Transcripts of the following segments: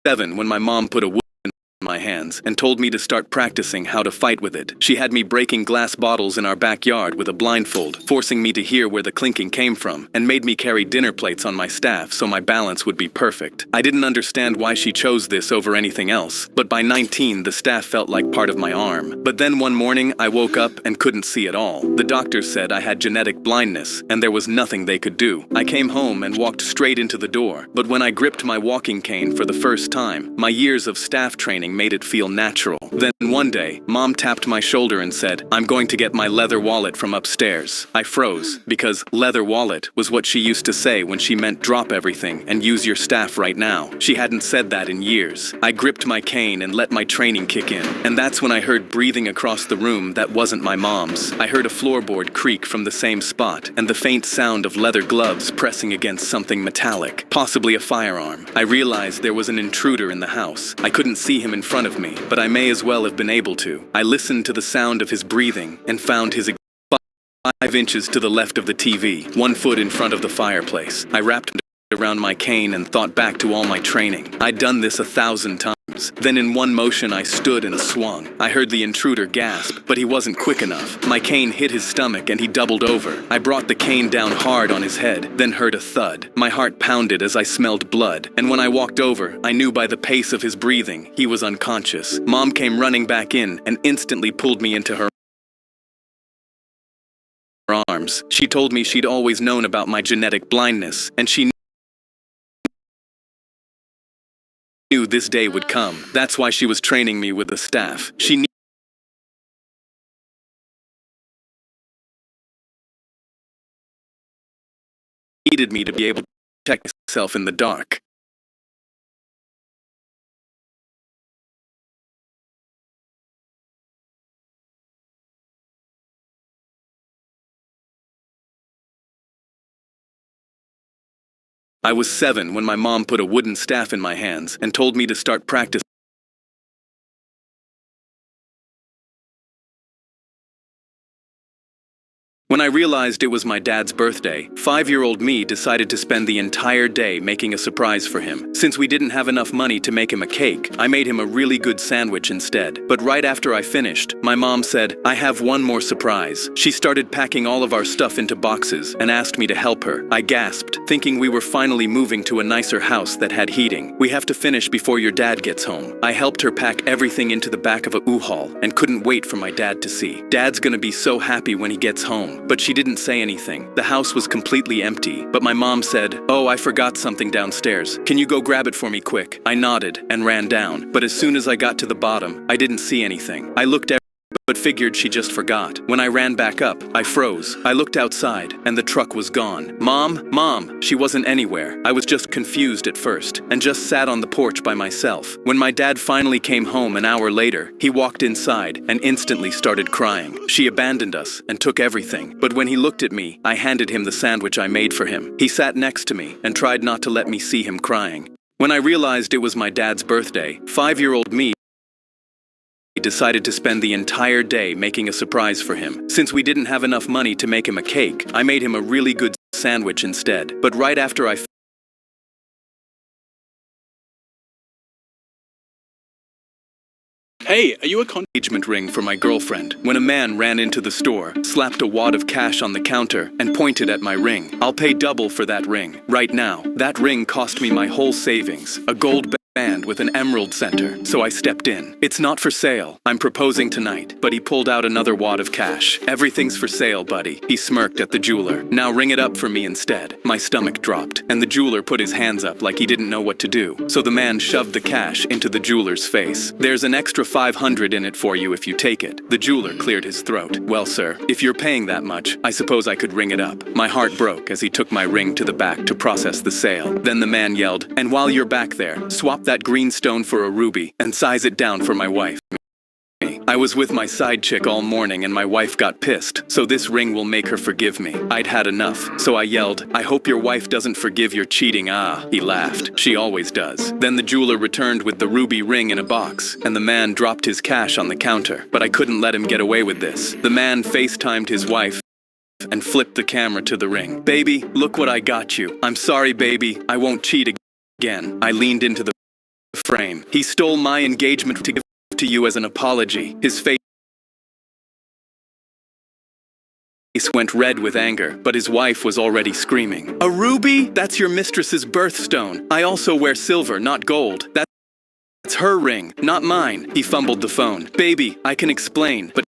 7 when my mom put a wooden in my hands and told me to start practicing how to fight with it. She had me breaking glass bottles in our backyard with a blindfold, forcing me to hear where the clinking came from, and made me carry dinner plates on my staff so my balance would be perfect. I didn't understand why she chose this over anything else, but by 19 the staff felt like part of my arm. But then one morning I woke up and couldn't see at all. The doctor said I had genetic blindness and there was nothing they could do. I came home and walked straight into the door, but when I gripped my walking cane for the first time, my years of staff training made it feel natural. Then one day, Mom tapped my shoulder and said, "I'm going to get my leather wallet from upstairs." I froze, because leather wallet was what she used to say when she meant drop everything and use your staff right now. She hadn't said that in years. I gripped my cane and let my training kick in, and that's when I heard breathing across the room that wasn't my mom's. I heard a floorboard creak from the same spot, and the faint sound of leather gloves pressing against something metallic, possibly a firearm. I realized there was an intruder in the house. I couldn't see him in front of me, but I may as well have been able to. I listened to the sound of his breathing and found his 5 inches to the left of the TV, 1 foot in front of the fireplace. I wrapped around my cane and thought back to all my training. I'd done this 1,000 times. Then in one motion I stood and swung. I heard the intruder gasp, but he wasn't quick enough. My cane hit his stomach and he doubled over. I brought the cane down hard on his head, then heard a thud. My heart pounded as I smelled blood, and when I walked over, I knew by the pace of his breathing he was unconscious. Mom came running back in and instantly pulled me into her arms. She told me she'd always known about my genetic blindness, and she knew this day would come. That's why she was training me with the staff. She needed me to be able to protect myself in the dark. I was 7 when my mom put a wooden staff in my hands and told me to start practicing. When I realized it was my dad's birthday, 5-year-old me decided to spend the entire day making a surprise for him. Since we didn't have enough money to make him a cake, I made him a really good sandwich instead. But right after I finished, my mom said, "I have one more surprise." She started packing all of our stuff into boxes and asked me to help her. I gasped, thinking we were finally moving to a nicer house that had heating. "We have to finish before your dad gets home." I helped her pack everything into the back of a U-Haul and couldn't wait for my dad to see. Dad's gonna be so happy when he gets home. But she didn't say anything. The house was completely empty, but my mom said, "Oh, I forgot something downstairs. Can you go grab it for me quick?" I nodded and ran down, but as soon as I got to the bottom, I didn't see anything. I looked but figured she just forgot. When I ran back up, I froze. I looked outside, and the truck was gone. Mom, she wasn't anywhere. I was just confused at first, and just sat on the porch by myself. When my dad finally came home an hour later, he walked inside and instantly started crying. She abandoned us and took everything. But when he looked at me, I handed him the sandwich I made for him. He sat next to me and tried not to let me see him crying. When I realized it was my dad's birthday, 5-year-old me decided to spend the entire day making a surprise for him. Since we didn't have enough money to make him a cake, I made him a really good sandwich instead. But right after I "Hey, are you a engagement ring for my girlfriend?" when a man ran into the store, slapped a wad of cash on the counter, and pointed at my ring. "I'll pay double for that ring. Right now." That ring cost me my whole savings, a gold band with an emerald center, so I stepped in. "It's not for sale. I'm proposing tonight." But he pulled out another wad of cash. "Everything's for sale, buddy." He smirked at the jeweler. "Now ring it up for me instead." My stomach dropped, and the jeweler put his hands up like he didn't know what to do. So the man shoved the cash into the jeweler's face. "There's an extra 500 in it for you if you take it." The jeweler cleared his throat. "Well, sir, if you're paying that much, I suppose I could ring it up." My heart broke as he took my ring to the back to process the sale. Then the man yelled, "And while you're back there, swap that green stone for a ruby and size it down for my wife." I was with my side chick all morning and my wife got pissed, so this ring will make her forgive me. I'd had enough, so I yelled, "I hope your wife doesn't forgive your cheating." "Ah," he laughed. "She always does." Then the jeweler returned with the ruby ring in a box, and the man dropped his cash on the counter. But I couldn't let him get away with this. The man FaceTimed his wife and flipped the camera to the ring. "Baby, look what I got you. I'm sorry, baby. I won't cheat again." I leaned into the frame. He stole my engagement to give to you as an apology. His face went red with anger, but his wife was already screaming. A ruby? That's your mistress's birthstone. I also wear silver, not gold. That's her ring, not mine. He fumbled the phone. Baby, I can explain, but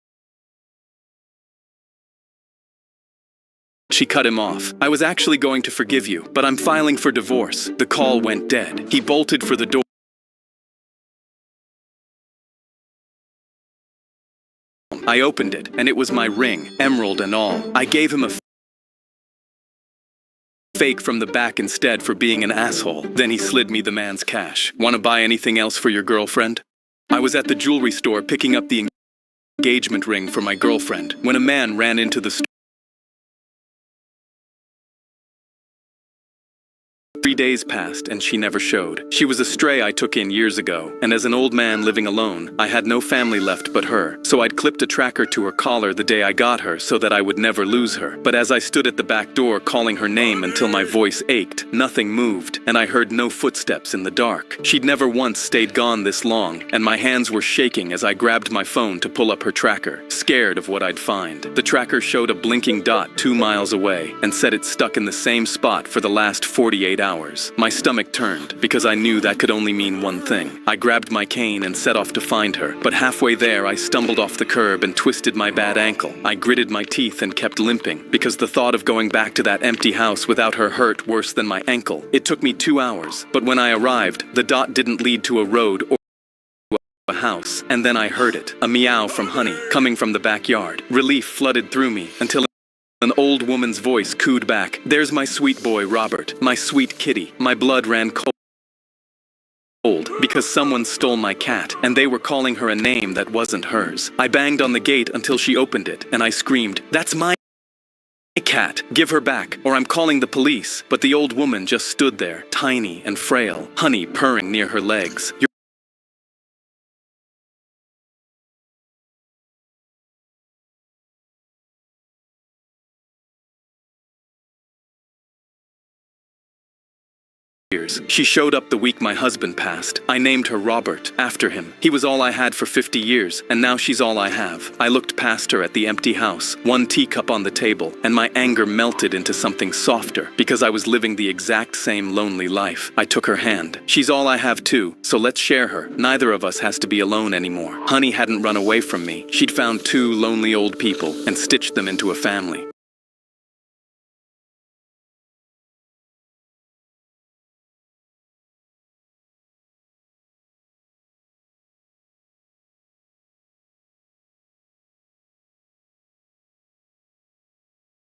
she cut him off. I was actually going to forgive you, but I'm filing for divorce. The call went dead. He bolted for the door. I opened it, and it was my ring, emerald and all. I gave him a fake from the back instead for being an asshole. Then he slid me the man's cash. Wanna buy anything else for your girlfriend? I was at the jewelry store picking up the engagement ring for my girlfriend when a man ran into the store. 3 days passed and she never showed. She was a stray I took in years ago, and as an old man living alone, I had no family left but her. So I'd clipped a tracker to her collar the day I got her so that I would never lose her. But as I stood at the back door calling her name until my voice ached, nothing moved, and I heard no footsteps in the dark. She'd never once stayed gone this long, and my hands were shaking as I grabbed my phone to pull up her tracker, scared of what I'd find. The tracker showed a blinking dot 2 miles away and said it stuck in the same spot for the last 48 hours. My stomach turned, because I knew that could only mean one thing. I grabbed my cane and set off to find her, but halfway there I stumbled off the curb and twisted my bad ankle. I gritted my teeth and kept limping, because the thought of going back to that empty house without her hurt worse than my ankle. It took me 2 hours, but when I arrived, the dot didn't lead to a road or a house, and then I heard it, a meow from Honey, coming from the backyard. Relief flooded through me, until an old woman's voice cooed back, "There's my sweet boy Robert, my sweet kitty." My blood ran cold, because someone stole my cat, and they were calling her a name that wasn't hers. I banged on the gate until she opened it, and I screamed, "That's my cat, give her back, or I'm calling the police." But the old woman just stood there, tiny and frail, Honey purring near her legs. She showed up the week my husband passed. I named her Robert, after him. He was all I had for 50 years, and now she's all I have. I looked past her at the empty house, one teacup on the table, and my anger melted into something softer, because I was living the exact same lonely life. I took her hand. She's all I have too, so let's share her. Neither of us has to be alone anymore. Honey hadn't run away from me. She'd found 2 lonely old people and stitched them into a family.